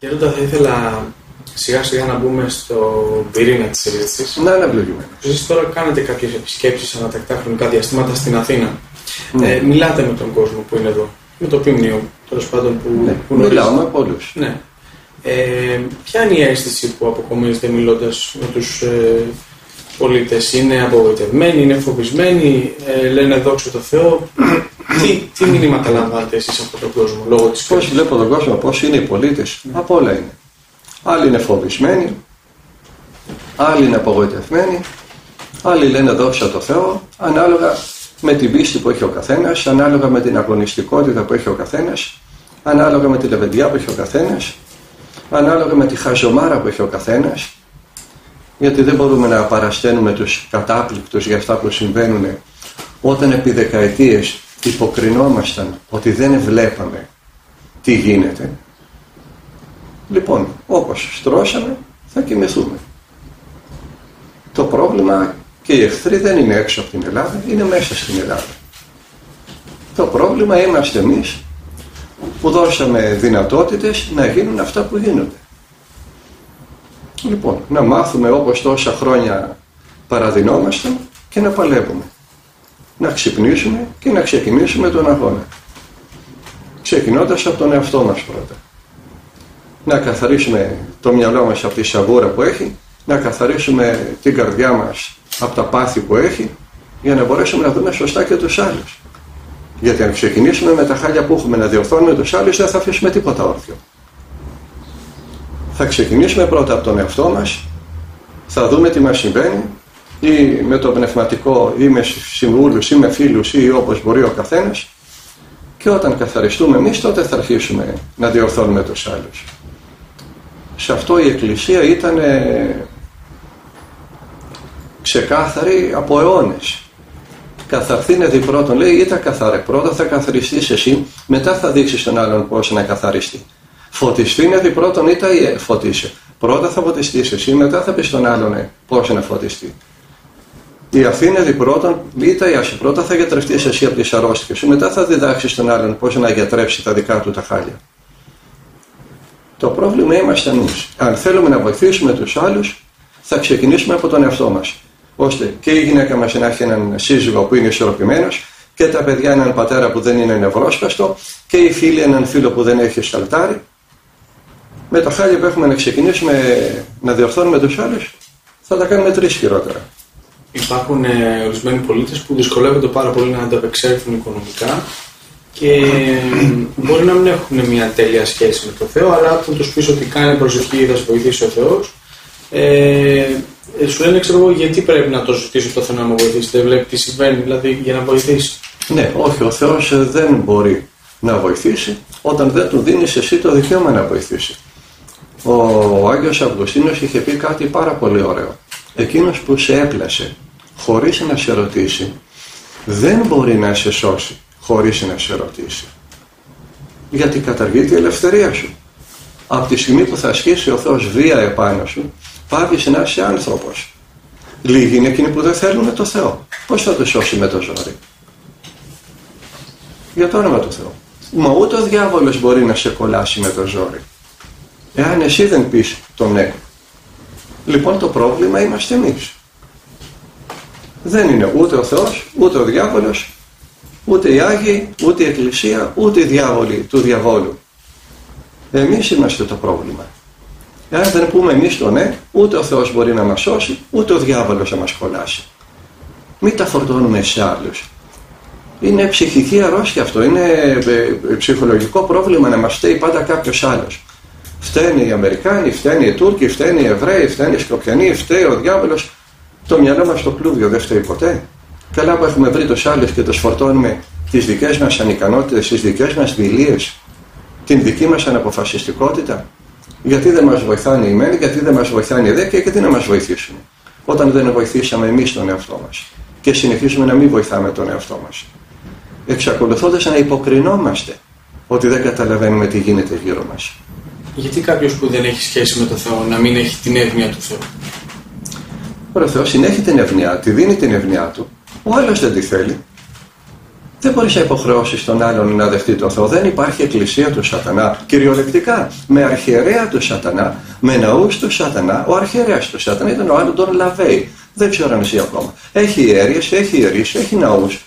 Γέροντα, θα ήθελα σιγά σιγά να μπούμε στο πυρήνα της συζήτησης. Να είναι ευλογημένο. Εσείς τώρα κάνετε κάποιες επισκέψεις ανατακτά χρονικά διαστήματα στην Αθήνα. Μιλάτε με τον κόσμο που είναι εδώ, με το ποιμνίο, τέλος πάντων που μιλάω με πολλούς. Ναι. Ποια είναι η αίσθηση που αποκομίζετε μιλώντας με τους πολίτες? Είναι απογοητευμένοι, είναι φοβισμένοι, λένε δόξα τω Θεώ? Τι μηνύματα λαμβάνετε εσείς από τον κόσμο λόγω της κρίσης? Πώς βλέπω τον κόσμο, πώς είναι οι πολίτες? Από όλα είναι. Άλλοι είναι φοβισμένοι, άλλοι είναι απογοητευμένοι, άλλοι λένε δόξα τω Θεώ, ανάλογα με την πίστη που έχει ο καθένας, ανάλογα με την αγωνιστικότητα που έχει ο καθένας, ανάλογα με τη λεβεντιά που έχει ο καθένας, ανάλογα με τη χαζομάρα που έχει ο καθένας, γιατί δεν μπορούμε να παρασταίνουμε τους κατάπληκτους για αυτά που συμβαίνουν όταν επί δεκαετίες υποκρινόμασταν ότι δεν βλέπαμε τι γίνεται. Λοιπόν, όπως στρώσαμε θα κοιμηθούμε. Το πρόβλημα και οι εχθροί δεν είναι έξω από την Ελλάδα, είναι μέσα στην Ελλάδα. Το πρόβλημα είμαστε εμείς που δώσαμε δυνατότητες να γίνουν αυτά που γίνονται. Λοιπόν, να μάθουμε όπως τόσα χρόνια παραδεινόμασταν και να παλεύουμε. Να ξυπνήσουμε και να ξεκινήσουμε τον αγώνα. Ξεκινώντας από τον εαυτό μας πρώτα. Να καθαρίσουμε το μυαλό μας από τη σαβούρα που έχει, να καθαρίσουμε την καρδιά μας από τα πάθη που έχει, για να μπορέσουμε να δούμε σωστά και τους άλλους. Γιατί αν ξεκινήσουμε με τα χάλια που έχουμε να διορθώνουμε τους άλλους, δεν θα αφήσουμε τίποτα όρθιο. Θα ξεκινήσουμε πρώτα από τον εαυτό μας, θα δούμε τι μας συμβαίνει, ή με το πνευματικό, ή με συμβούλους, ή με φίλους, ή όπως μπορεί ο καθένας, και όταν καθαριστούμε εμείς, τότε θα αρχίσουμε να διορθώνουμε τους άλλους. Σε αυτό η Εκκλησία ήταν ξεκάθαρη από αιώνες. Καθαρθήνε δι' πρώτον, λέει, ήταν καθαρέ. Πρώτα θα καθαριστείς εσύ, μετά θα δείξεις τον άλλον πώς να καθαριστεί. Φωτιστήνε δι' πρώτον, ήταν φωτίσε. Πρώτα θα φωτιστείς εσύ, μετά θα πεις τον άλλον πώς να φωτιστεί. Η Αθήνα δι' πρώτον, ήταν η Άση. Πρώτα θα γιατρευτείς εσύ από τις αρρώστιες σου, μετά θα διδάξεις τον άλλον πώς να γιατρέψει τα δικά του τα χάλια. Το πρόβλημα είμαστε εμείς. Αν θέλουμε να βοηθήσουμε τους άλλους, θα ξεκινήσουμε από τον εαυτό μας. Ώστε και η γυναίκα μας να έχει έναν σύζυγο που είναι ισορροπημένος, και τα παιδιά έναν πατέρα που δεν είναι νευρόσπαστο, και οι φίλοι έναν φίλο που δεν έχει σαλτάρι. Με τα χάλια που έχουμε να ξεκινήσουμε να διορθώνουμε τους άλλους, θα τα κάνουμε 3 χειρότερα. Υπάρχουν ορισμένοι πολίτες που δυσκολεύονται πάρα πολύ να ανταπεξέλθουν οικονομικά και μπορεί να μην έχουν μια τέλεια σχέση με τον Θεό, αλλά όταν τους πεις ότι κάνει προσευχή ή θα σε βοηθήσει ο Θεός, σου λένε, ξέρω εγώ, γιατί πρέπει να το ζητήσω το Θεό να με βοηθήσει? Δεν βλέπει τι συμβαίνει, δηλαδή, για να βοηθήσει? Ναι, όχι, ο Θεός δεν μπορεί να βοηθήσει όταν δεν του δίνεις εσύ το δικαίωμα να βοηθήσει. Ο Άγιος Αυγουστίνος είχε πει κάτι πάρα πολύ ωραίο. Εκείνος που σε έπλασε χωρίς να σε ρωτήσει, δεν μπορεί να σε σώσει χωρίς να σε ρωτήσει. Γιατί καταργείται η ελευθερία σου. Από τη στιγμή που θα ασκήσει ο Θεός βία επάνω σου, πάβεις να είσαι άνθρωπος. Λίγοι είναι εκείνοι που δεν θέλουν το Θεό. Πώς θα το σώσει με το ζόρι? Για το όνομα του Θεού. Μα ούτε ο διάβολος μπορεί να σε κολλάσει με το ζόρι, εάν εσύ δεν πεις το ναι. Λοιπόν, το πρόβλημα είμαστε εμείς. Δεν είναι ούτε ο Θεός, ούτε ο διάβολος, ούτε οι Άγιοι, ούτε η Εκκλησία, ούτε οι διάβολοι του διαβόλου. Εμείς είμαστε το πρόβλημα. Εάν δεν πούμε εμείς το ναι, ούτε ο Θεός μπορεί να μας σώσει, ούτε ο διάβολος να μας κολλάσει. Μην τα φορτώνουμε σε άλλους. Είναι ψυχική αρρώστια αυτό, είναι ψυχολογικό πρόβλημα να μας φταίει πάντα κάποιος άλλος. Φταίνε οι Αμερικάνοι, φταίνε οι Τούρκοι, φταίνε οι Εβραίοι, φταίνε οι Σκοπιανοί, φταίει ο διάβολος. Το μυαλό μας στο κλούβιο δεν φταίει ποτέ. Καλά που έχουμε βρει τους άλλους και τους φορτώνουμε τις δικές μας ανικανότητες, τις δικές μας δειλίες, την δική μας αναποφασιστικότητα. Γιατί δεν μας βοηθάνε οι μεν, γιατί δεν μας βοηθάνε οι δε και γιατί να μας βοηθήσουν, όταν δεν βοηθήσαμε εμείς τον εαυτό μας και συνεχίζουμε να μην βοηθάμε τον εαυτό μας, εξακολουθώντας να υποκρινόμαστε ότι δεν καταλαβαίνουμε τι γίνεται γύρω μας. Γιατί κάποιος που δεν έχει σχέση με τον Θεό να μην έχει την εύνοια του Θεού? Ο Θεός συνέχει την ευνοιά, τη δίνει την ευνοιά του, ο άλλος δεν τη θέλει. Δεν μπορείς να υποχρεώσεις τον άλλον να δεχτεί το Θεό. Δεν υπάρχει εκκλησία του σατανά. Κυριολεκτικά, με αρχιερέα του σατανά, με ναούς του σατανά. Ο αρχιερέας του σατανά ήταν ο άλλον τον Λαβέη. Δεν ξέρω αν εσύ ακόμα. Έχει ιερείς, έχει ιερείς, έχει ναούς.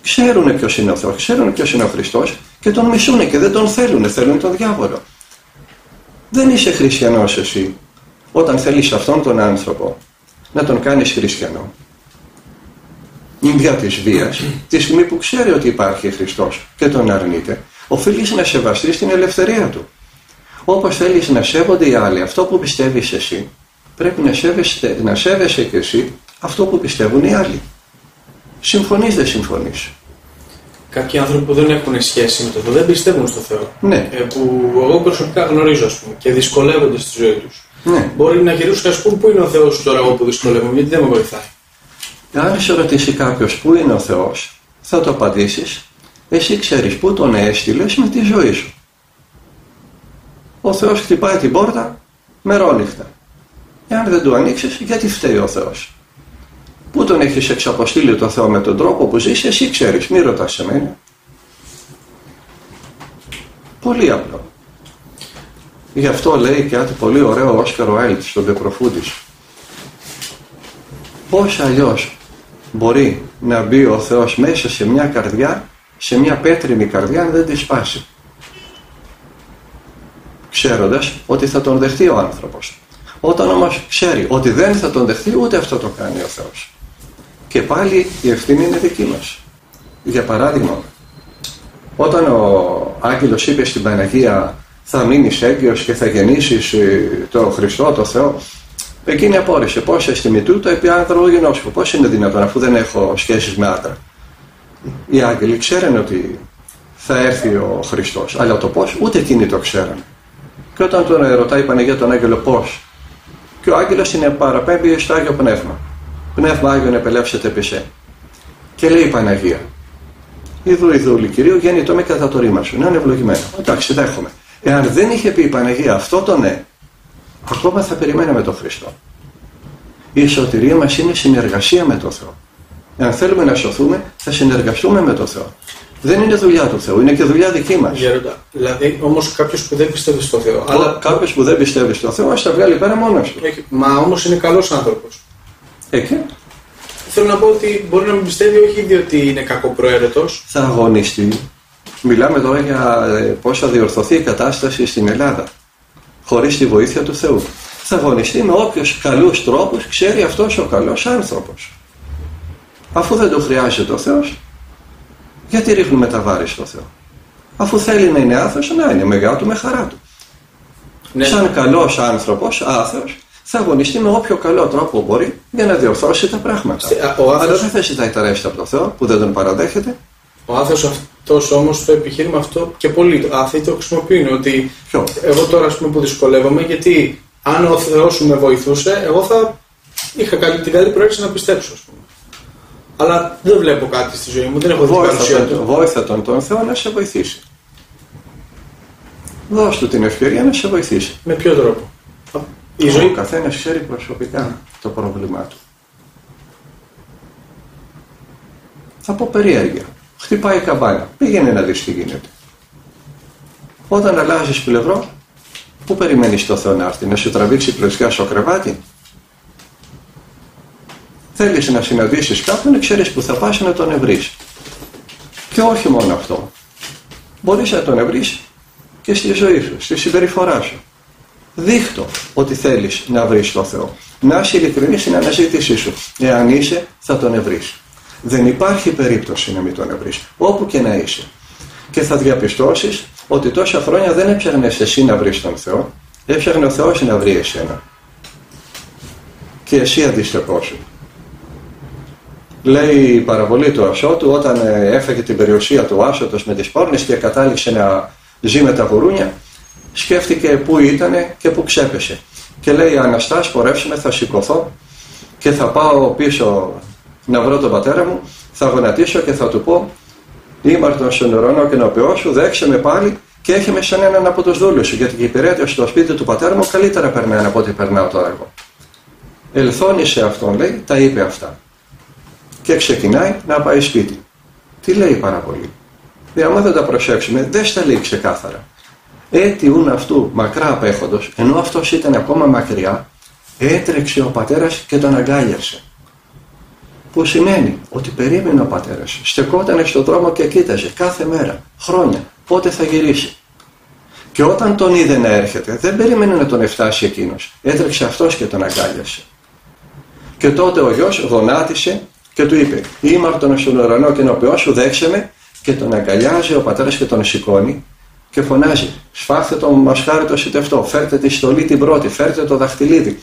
Ξέρουν ποιος είναι ο Θεός, ξέρουν ποιος είναι ο Χριστός και τον μισούν και δεν τον θέλουν. Θέλουν τον διάβολο. Δεν είσαι χριστιανός εσύ όταν θέλεις αυτόν τον άνθρωπο να τον κάνεις χριστιανό. Δια της βίας, τη στιγμή που ξέρει ότι υπάρχει Χριστός και τον αρνείται, οφείλεις να σεβαστείς την ελευθερία του. Όπως θέλεις να σέβονται οι άλλοι αυτό που πιστεύεις εσύ, πρέπει να σέβεσαι και εσύ αυτό που πιστεύουν οι άλλοι. Συμφωνείς, δεν συμφωνείς. Κάποιοι άνθρωποι που δεν έχουν σχέση με το Θεό, δεν πιστεύουν στο Θεό. Ναι. Που εγώ προσωπικά γνωρίζω, ας πούμε, και δυσκολεύονται στη ζωή τους. Ναι. Μπορεί να γυρίσουν και να σου πούν πού είναι ο Θεός τώρα εγώ που δυσκολεύομαι, γιατί δεν με βοηθάει. Αν σε ρωτήσει κάποιος πού είναι ο Θεός, θα το απαντήσεις, εσύ ξέρεις πού τον έστειλες με τη ζωή σου. Ο Θεός χτυπάει την πόρτα μερόνυχτα. Εάν δεν του ανοίξεις, γιατί φταίει ο Θεός. Πού τον έχεις εξαποστείλει το Θεό με τον τρόπο που ζεις, εσύ ξέρεις, μη ρωτάς σε μένα. Πολύ απλό. Γι' αυτό λέει κάτι πολύ ωραίο ο Όσκαρ Βάιλντ στον De Profundis. Πώς αλλιώς μπορεί να μπει ο Θεός μέσα σε μια καρδιά, σε μια πέτρινη καρδιά, αν δεν τη σπάσει. Ξέροντας ότι θα τον δεχτεί ο άνθρωπος. Όταν όμως ξέρει ότι δεν θα τον δεχτεί, ούτε αυτό το κάνει ο Θεός. Και πάλι η ευθύνη είναι δική μας. Για παράδειγμα, όταν ο άγγελος είπε στην Παναγία θα μείνεις έγκυος και θα γεννήσεις τον Χριστό, τον Θεό, εκείνη απόρρισε πώς στη μητού το επί άνδρο γεννόσχο. Πώς είναι δυνατόν αφού δεν έχω σχέσεις με άντρα. Οι άγγελοι ξέρουν ότι θα έρθει ο Χριστός, αλλά το πώς ούτε εκείνοι το ξέραν. Και όταν τον ρωτάει η Παναγία τον άγγελο πώς, και ο άγγελος την παραπέμπει στο Άγιο Πνεύμα. Πνεύμα Άγιον επελεύσετε επί σε. Και λέει η Παναγία, Ιδού, Κυρίου, γέννητο με κατά το ρήμα σου. Είναι ευλογημένο. Εντάξει, δέχομαι. Εάν δεν είχε πει η Παναγία αυτό το ναι, ακόμα θα περιμέναμε τον Χριστό. Η σωτηρία μας είναι συνεργασία με τον Θεό. Εάν θέλουμε να σωθούμε, θα συνεργαστούμε με τον Θεό. Δεν είναι δουλειά του Θεού, είναι και δουλειά δική μας. Γέροντα, δηλαδή όμως κάποιος που δεν πιστεύει στο Θεό. Αλλά κάποιος που δεν πιστεύει στο Θεό, ας τα βγάλει πέρα μόνος του. Μα όμως είναι καλός άνθρωπος. Εκεί. Θέλω να πω ότι μπορεί να μην πιστεύει όχι διότι είναι κακοπροαίρετος. Θα αγωνιστεί. Μιλάμε τώρα για πώς θα διορθωθεί η κατάσταση στην Ελλάδα χωρίς τη βοήθεια του Θεού. Θα αγωνιστεί με όποιους καλούς τρόπους ξέρει αυτός ο καλός άνθρωπος. Αφού δεν το χρειάζεται ο Θεός, γιατί ρίχνουμε τα βάρη στο Θεό. Αφού θέλει να είναι άθεος, να είναι με γεια του, με χαρά του. Ναι. Σαν καλός άνθρωπος, άθεος, θα αγωνιστεί με όποιο καλό τρόπο μπορεί για να διορθώσει τα πράγματα. Αλλά δεν θα ζητάει τα ρέστα από τον Θεό που δεν τον παραδέχεται. Ο άθεος αυτός όμως το επιχείρημα αυτό και πολλοί άθεοι το χρησιμοποιούν. Ότι εγώ τώρα ας πούμε που δυσκολεύομαι, γιατί αν ο Θεός σου με βοηθούσε, εγώ θα είχα την καλή προαίρεση να πιστέψω, ας πούμε. Αλλά δεν βλέπω κάτι στη ζωή μου, δεν έχω δει την παρουσία του. Βόηθα τον Θεό να σε βοηθήσει. Δώσ' του την ευκαιρία να σε βοηθήσει. Με ποιο τρόπο? Ο καθένας ξέρει προσωπικά το πρόβλημά του. Θα πω περιέργεια. Χτυπάει η καμπάνα. Πήγαινε να δεις τι γίνεται. Όταν αλλάζεις πλευρό, πού περιμένεις το Θεό να έρθει? Να σου τραβήξει πλαισιά στο κρεβάτι? Θέλεις να συναντήσεις κάποιον, ξέρεις που θα πας να τον ευρείς. Και όχι μόνο αυτό. Μπορείς να τον ευρείς και στη ζωή σου, στη συμπεριφορά σου. Δείχτω ότι θέλεις να βρεις τον Θεό. Να είσαι ειλικρινής στην αναζήτησή σου. Εάν είσαι, θα τον ευρείς. Δεν υπάρχει περίπτωση να μην τον ευρείς, όπου και να είσαι. Και θα διαπιστώσεις ότι τόσα χρόνια δεν έψαχνες εσύ να βρεις τον Θεό, έψαχνε ο Θεός να βρει εσένα. Και εσύ αντίστοιχός σου. Λέει η παραβολή του Ασώτου, όταν έφεγε την περιουσία του Άσωτος με τις πόρνες και κατάληξε να ζει με τα γουρούνια, σκέφτηκε πού ήτανε και πού ξέπεσε. Και λέει, Αναστάς, πορεύσουμε, θα σηκωθώ και θα πάω πίσω να βρω τον πατέρα μου, θα γονατίσω και θα του πω, ήμαρτον στον ουρανό και νοποιό σου, δέξε με πάλι και έχει με σαν έναν από τους δούλους σου, γιατί η υπηρέτεια στο σπίτι του πατέρα μου καλύτερα περνάει από ό,τι περνάω τώρα εγώ. Ελθόνησε αυτόν, λέει, τα είπε αυτά. Και ξεκινάει να πάει σπίτι. Τι λέει η παραβολή? Άμα δεν τα προσέξουμε, δεν στα λέει ξεκάθαρα. Έτι ούν αυτού μακρά απέχοντος, ενώ αυτός ήταν ακόμα μακριά, έτρεξε ο πατέρας και τον αγκάλιασε. Που σημαίνει ότι περίμενε ο πατέρας, στεκότανε στον δρόμο και κοίταζε κάθε μέρα, χρόνια, πότε θα γυρίσει. Και όταν τον είδε να έρχεται, δεν περίμενε να τον εφτάσει εκείνος. Έτρεξε αυτός και τον αγκάλιασε. Και τότε ο γιος γονάτισε και του είπε: «Ήμαρτον στον ουρανό και νοποιό σου, δέξε με». Και τον αγκαλιάζει ο πατέρας και τον σηκώνει και φωνάζει: «Σφάχτε το μασχάρι το σιτευτό, φέρτε τη στολή την πρώτη, φέρτε το δαχτυλίδι».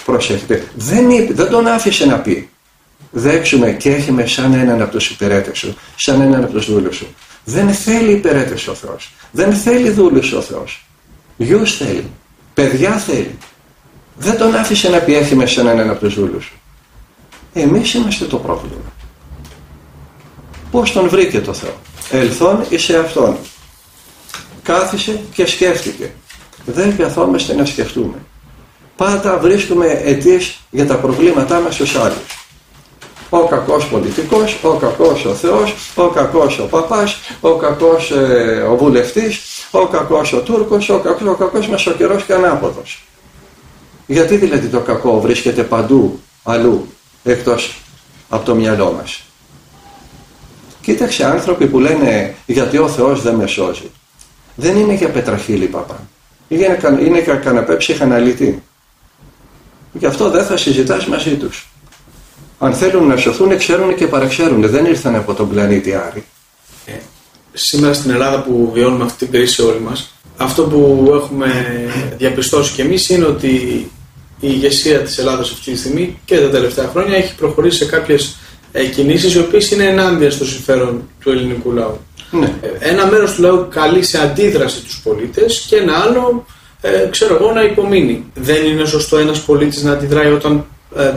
Προσέχετε, δεν τον άφησε να πει: «Δέξουμε και έχει με σαν έναν από τους υπηρέτες σου, σαν έναν από τους δούλους σου». Δεν θέλει υπηρέτες ο Θεός, δεν θέλει δούλους ο Θεός. Γιους θέλει, παιδιά θέλει. Δεν τον άφησε να πει: «Έχει με σαν έναν από τους δούλους σου». Εμείς είμαστε το πρόβλημα. Πώς τον βρήκε το Θεό? Ελθόν εις εαυτόν. Κάθισε και σκέφτηκε. Δεν καθόμαστε να σκεφτούμε. Πάντα βρίσκουμε αιτίες για τα προβλήματά μας στους άλλους. Ο κακός πολιτικός, ο κακός ο Θεός, ο κακός ο παπάς, ο κακός ο βουλευτής, ο κακός ο Τούρκος, ο κακός μας ο καιρός και ανάποδος. Γιατί δηλαδή το κακό βρίσκεται παντού αλλού εκτός από το μυαλό μας? Κοίταξε άνθρωποι που λένε «γιατί ο Θεός δεν με σώζει». Δεν είναι για πετραχύλι παπά. Είναι για καναπέ ψυχαναλυτή. Γι' αυτό δεν θα συζητάς μαζί τους. Αν θέλουν να σωθούν, ξέρουν και παραξέρουν. Δεν ήρθαν από τον πλανήτη Άρη. Σήμερα στην Ελλάδα που βιώνουμε αυτή την κρίση όλοι μας, αυτό που έχουμε διαπιστώσει κι εμείς είναι ότι η ηγεσία της Ελλάδας αυτή τη στιγμή και τα τελευταία χρόνια έχει προχωρήσει σε κάποιες κινήσεις οι οποίες είναι ενάντια στο συμφέρον του ελληνικού λαού. Ναι. Ένα μέρος του λαού καλεί σε αντίδραση τους πολίτες και ένα άλλο, ξέρω εγώ, να υπομείνει. Δεν είναι σωστό ένας πολίτης να αντιδράει όταν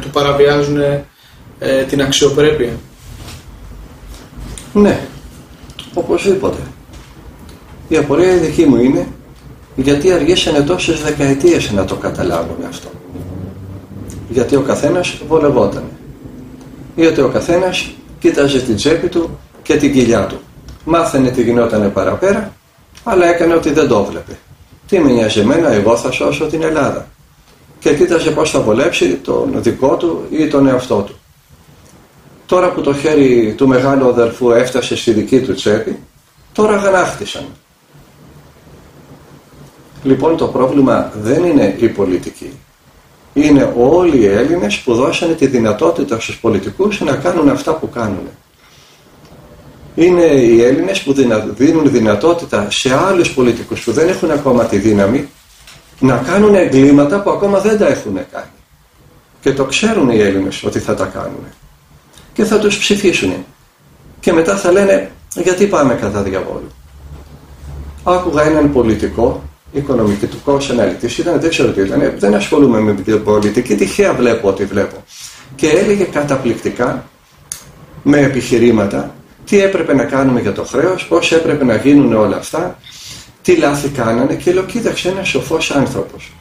του παραβιάζουν την αξιοπρέπεια? Ναι, οπωσδήποτε. Η απορία δική μου είναι γιατί αργήσανε τόσες δεκαετίες να το καταλάβουν αυτό. Γιατί ο καθένας βολευόταν. Γιατί ο καθένας κοίταζε την τσέπη του και την κοιλιά του. Μάθαινε τι γινότανε παραπέρα, αλλά έκανε ότι δεν το βλέπε. Τι με νοιάζει εμένα, εγώ θα σώσω την Ελλάδα. Και κοίταζε πώς θα βολέψει τον δικό του ή τον εαυτό του. Τώρα που το χέρι του μεγάλου αδερφού έφτασε στη δική του τσέπη, τώρα γανάχτησαν. Λοιπόν, το πρόβλημα δεν είναι η πολιτική. Είναι όλοι οι Έλληνες που δώσανε τη δυνατότητα στους πολιτικούς να κάνουν αυτά που κάνουν. Είναι οι Έλληνες που δίνουν δυνατότητα σε άλλους πολιτικούς που δεν έχουν ακόμα τη δύναμη να κάνουν εγκλήματα που ακόμα δεν τα έχουν κάνει. Και το ξέρουν οι Έλληνες ότι θα τα κάνουν. Και θα τους ψηφίσουν. Και μετά θα λένε γιατί πάμε κατά διαβόλου. Άκουγα έναν πολιτικό, οικονομικός αναλυτής, δεν ξέρω τι ήταν, δεν ασχολούμαι με την πολιτική, τυχαία βλέπω ό,τι βλέπω. Και έλεγε καταπληκτικά, με επιχειρήματα, τι έπρεπε να κάνουμε για το χρέος, πώς έπρεπε να γίνουν όλα αυτά, τι λάθη κάνανε, και λέω κοίταξε, ένας σοφός άνθρωπος.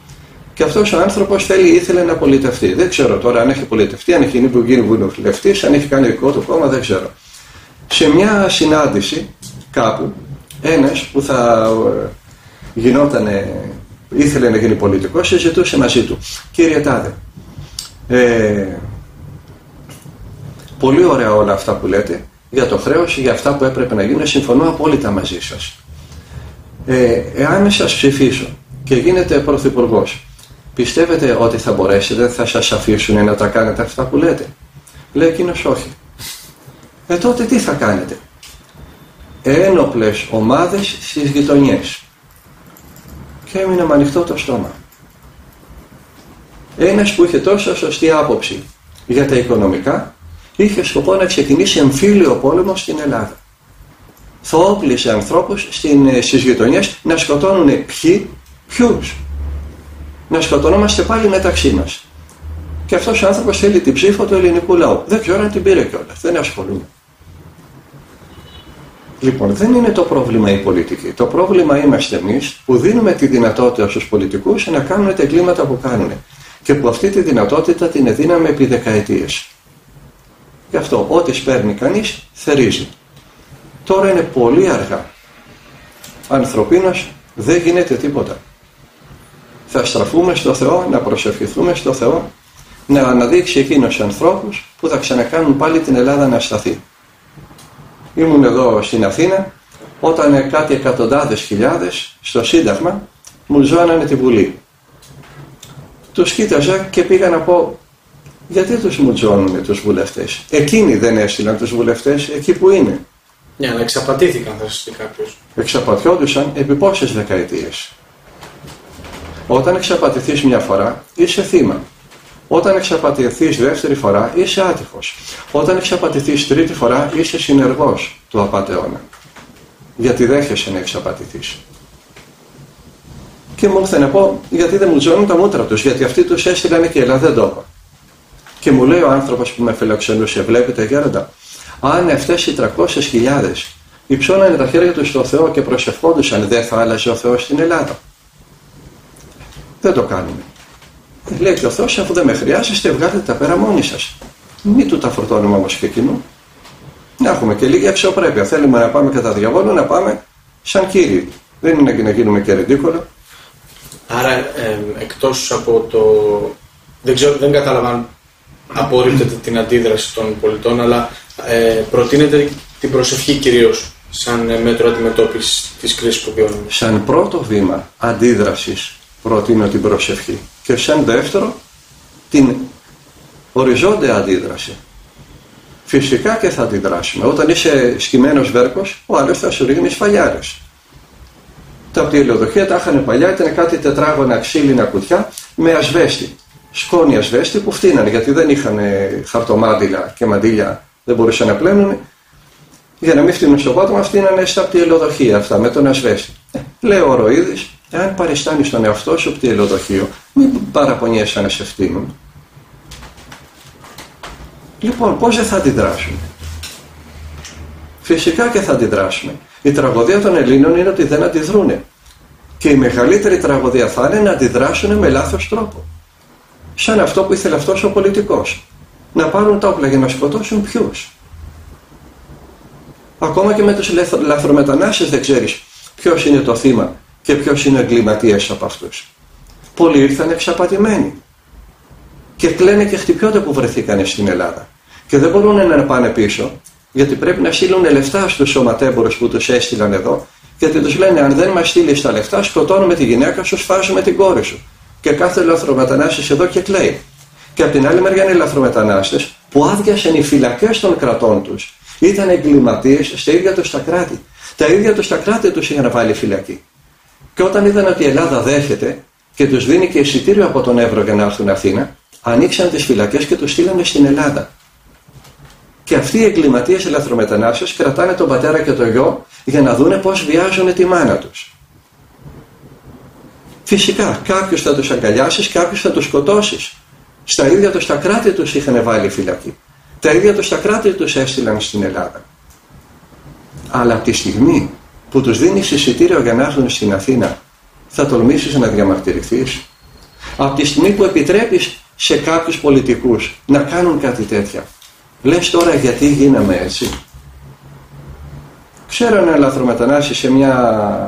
Και αυτός ο άνθρωπος ήθελε να πολιτευτεί. Δεν ξέρω τώρα αν έχει πολιτευτεί, αν έχει γίνει βουλευτής, αν έχει κάνει δικό του κόμμα, δεν ξέρω. Σε μια συνάντηση κάπου, ένας που θα ήθελε να γίνει πολιτικός, συζητούσε μαζί του. Κύριε Τάδε, πολύ ωραία όλα αυτά που λέτε για το χρέος, για αυτά που έπρεπε να γίνουν, συμφωνώ απόλυτα μαζί σας. Εάν σας ψηφίσω και γίνετε πρωθυπουργός, πιστεύετε ότι θα μπορέσετε, θα σας αφήσουν να τα κάνετε αυτά που λέτε? Λέει εκείνος όχι. Τότε τι θα κάνετε? Ένοπλες ομάδες στις γειτονιές. Και έμεινε με ανοιχτό το στόμα. Ένας που είχε τόσο σωστή άποψη για τα οικονομικά, είχε σκοπό να ξεκινήσει εμφύλιο πόλεμο στην Ελλάδα. Θα όπλησε ανθρώπους στις γειτονιές να σκοτώνουν ποιους? Να σκοτωνόμαστε πάλι μεταξύ μας. Και αυτός ο άνθρωπος θέλει την ψήφο του ελληνικού λαού. Δεν ξέρω αν την πήρε κιόλας. Δεν ασχολούμαι. Λοιπόν, δεν είναι το πρόβλημα η πολιτική. Το πρόβλημα είμαστε εμείς που δίνουμε τη δυνατότητα στους πολιτικούς να κάνουν τα εγκλήματα που κάνουν. Και που αυτή τη δυνατότητα την δίναμε επί δεκαετίες. Γι' αυτό ό,τι σπέρνει κανείς θερίζει. Τώρα είναι πολύ αργά. Ανθρωπίνως δεν γίνεται τίποτα. Θα στραφούμε στο Θεό, να προσευχηθούμε στο Θεό, να αναδείξει εκείνους τους ανθρώπους που θα ξανακάνουν πάλι την Ελλάδα να σταθεί. Ήμουν εδώ στην Αθήνα, όταν κάτι εκατοντάδες χιλιάδες στο Σύνταγμα μου ζώνανε τη Βουλή. Τους κοίταζα και πήγα να πω, γιατί τους μουτζώνουν τους βουλευτές? Εκείνοι δεν έστειλαν τους βουλευτές εκεί που είναι. Ναι, αλλά εξαπατήθηκαν, θα σας πει κάποιος. Εξαπατιόντουσαν επί πόσες δεκαετίες. Όταν εξαπατηθείς μια φορά, είσαι θύμα. Όταν εξαπατηθείς δεύτερη φορά, είσαι άτυχος. Όταν εξαπατηθείς τρίτη φορά, είσαι συνεργός του απατεώνα. Γιατί δέχεσαι να εξαπατηθείς. Και μου ήρθε να πω, γιατί δεν μου τζώνουν τα μούτρα τους, γιατί αυτοί τους έστειλανε και έλα, δεν το είπα. Και μου λέει ο άνθρωπος που με φιλοξενούσε, βλέπετε γέροντα, αν αυτές οι 300.000 υψώνανε τα χέρια τους στο Θεό και προσευχόντουσαν, δεν θα άλλαζε ο Θεός στην Ελλάδα? Δεν το κάνουμε. Λέει και ο Θεός, αφού δεν με χρειάζεστε, βγάλετε τα πέρα μόνοι σας. Μην του τα φορτώνουμε όμως και εκείνου. Να έχουμε και λίγη αξιοπρέπεια. Θέλουμε να πάμε κατά διαβόλου, να πάμε σαν κύριοι. Δεν είναι να γίνουμε και ρεντίκολα. Άρα, εκτός από το... Δεν κατάλαβα αν απορρίπτεται την αντίδραση των πολιτών, αλλά προτείνεται την προσευχή κυρίως σαν μέτρο αντιμετώπισης της κρίσης που βιώνουμε. Σαν πρώτο βήμα αντίδρασης προτείνω την προσευχή. Και σαν δεύτερο την οριζόντια αντίδραση. Φυσικά και θα αντιδράσουμε. Όταν είσαι σκυμμένος βέρκος, ο άλλος θα σου ρίχνει σφαλιάρες. Τα πτυλιοδοχεία τα είχαν παλιά, ήταν κάτι τετράγωνα ξύλινα κουτιά με ασβέστη. Σκόνη ασβέστη που φτύνανε, γιατί δεν είχαν χαρτομάντιλα και μαντίλια, δεν μπορούσαν να πλένουν. Για να μην φτύνουν στο πάτωμα, φτύνανε στα πτυλιοδοχεία αυτά με τον ασβέστη. Λέει ο Ροίδης, εάν παριστάνεις τον εαυτό σου πτυλιοδοχείο, μην παραπονιέσαι να σε φτύνουν. Λοιπόν, πώς δεν θα αντιδράσουμε? Φυσικά και θα αντιδράσουμε. Η τραγωδία των Ελλήνων είναι ότι δεν αντιδρούνε. Και η μεγαλύτερη τραγωδία θα είναι να αντιδράσουν με λάθος τρόπο. Σαν αυτό που ήθελε αυτός ο πολιτικός. Να πάρουν τα όπλα για να σκοτώσουν ποιους? Ακόμα και με τους λαθρομετανάστες δεν ξέρεις ποιος είναι το θύμα και ποιος είναι εγκληματίας από αυτούς. Πολλοί ήρθαν εξαπατημένοι. Και κλαίνε και χτυπιόνται που βρεθήκανε στην Ελλάδα. Και δεν μπορούν να πάνε πίσω, γιατί πρέπει να στείλουν λεφτά στους σωματέμπορους που τους έστειλαν εδώ, γιατί τους λένε: αν δεν μας στείλεις τα λεφτά, σκοτώνουμε τη γυναίκα σου, σφάζουμε την κόρη σου. Και κάθε λαθρομετανάστης εδώ και κλαίει. Και από την άλλη μεριά είναι οι λαθρομετανάστες που άδειασαν οι φυλακές των κρατών τους. Ήταν εγκληματίες στα ίδια τους τα κράτη. Τα ίδια τους τα κράτη τους είχαν βάλει φυλακή. Και όταν είδαν ότι η Ελλάδα δέχεται και τους δίνει και εισιτήριο από τον Εύρο για να έρθουν Αθήνα, ανοίξαν τις φυλακές και τους στείλανε στην Ελλάδα. Και αυτοί οι εγκληματίες λαθρομετανάστες κρατάνε τον πατέρα και τον γιο για να δούνε πώς βιάζουν τη μάνα τους. Φυσικά κάποιος θα τους αγκαλιάσεις, κάποιος θα τους σκοτώσεις. Στα ίδια τους τα κράτη τους είχαν βάλει φυλακή. Τα ίδια τους τα κράτη τους έστειλαν στην Ελλάδα. Αλλά από τη στιγμή που τους δίνεις εισιτήριο για να έρθουν στην Αθήνα, θα τολμήσεις να διαμαρτυρηθείς? Από τη στιγμή που επιτρέπεις σε κάποιους πολιτικούς να κάνουν κάτι τέτοια, λες τώρα γιατί γίναμε έτσι? Ξέρω ένα λαθρομετανάστη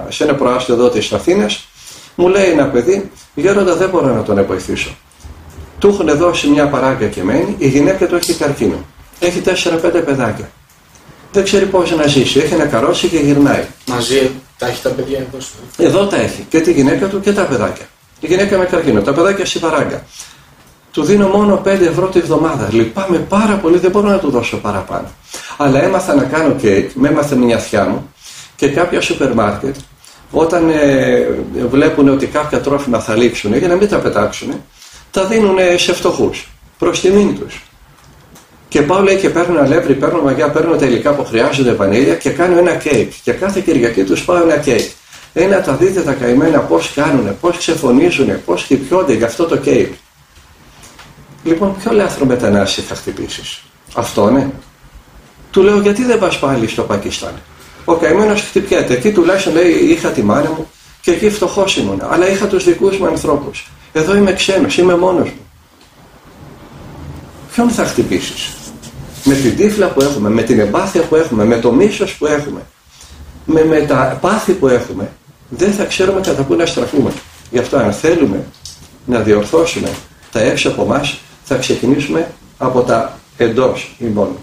σε ένα προάστιο εδώ της Αθήνας, μου λέει ένα παιδί: γέροντα, δεν μπορώ να τον βοηθήσω. Του έχουν δώσει μια παράγκα και μένει, η γυναίκα του έχει καρκίνο. Έχει 4-5 παιδάκια. Δεν ξέρει πώς να ζήσει. Έχει ένα καρότσι και γυρνάει. Μαζί τα έχει τα παιδιά εδώ? Εδώ τα έχει. Και τη γυναίκα του και τα παιδάκια. Η γυναίκα με καρκίνο, τα παιδάκια στη παράγκα. Του δίνω μόνο 5 ευρώ τη βδομάδα. Λυπάμαι πάρα πολύ, δεν μπορώ να του δώσω παραπάνω. Αλλά έμαθα να κάνω κέικ, με έμαθε μια θιά μου, και κάποια σούπερ μάρκετ, όταν βλέπουν ότι κάποια τρόφιμα θα λήξουν, για να μην τα πετάξουν, τα δίνουν σε φτωχούς, προς τιμήν τους. Και πάω, λέει, και παίρνω αλεύρι, παίρνω μαγιά, παίρνω τα υλικά που χρειάζονται, βανίλια, και κάνω ένα κέικ. Και κάθε Κυριακή τους πάω ένα κέικ. Να τα δείτε τα καημένα πώς κάνουνε, πώς ξεφωνίζουνε, πώς χτυπιόνται για αυτό το κέικ. Λοιπόν, ποιο λαθρομετανάστη θα χτυπήσεις? Αυτό, ναι. Του λέω: γιατί δεν πας πάλι στο Πακιστάν? Ο καημένος χτυπιέται. Εκεί τουλάχιστον, λέει, είχα τη μάνα μου και εκεί φτωχός ήμουν. Αλλά είχα τους δικούς μου ανθρώπους. Εδώ είμαι ξένος, είμαι μόνος μου. Ποιον θα χτυπήσεις? Με την τύφλα που έχουμε, με την εμπάθεια που έχουμε, με το μίσος που έχουμε, με τα πάθη που έχουμε, δεν θα ξέρουμε κατά πού να στραφούμε. Γι' αυτό αν θέλουμε να διορθώσουμε τα έξω από εμάς, θα ξεκινήσουμε από τα εντός ημών.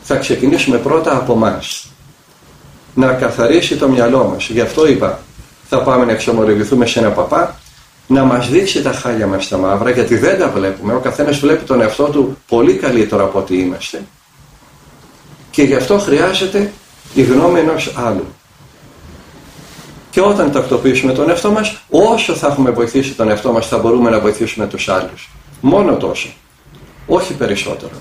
Θα ξεκινήσουμε πρώτα από εμάς. Να καθαρίσει το μυαλό μας. Γι' αυτό είπα, θα πάμε να εξομολογηθούμε σε ένα παπά, να μας δείξει τα χάλια μας τα μαύρα, γιατί δεν τα βλέπουμε. Ο καθένας βλέπει τον εαυτό του πολύ καλύτερο από ό,τι είμαστε. Και γι' αυτό χρειάζεται η γνώμη ενός άλλου. Και όταν τακτοποιήσουμε τον εαυτό μας, όσο θα έχουμε βοηθήσει τον εαυτό μας, θα μπορούμε να βοηθήσουμε τους άλλους. Μόνο τόσο. Όχι περισσότερο.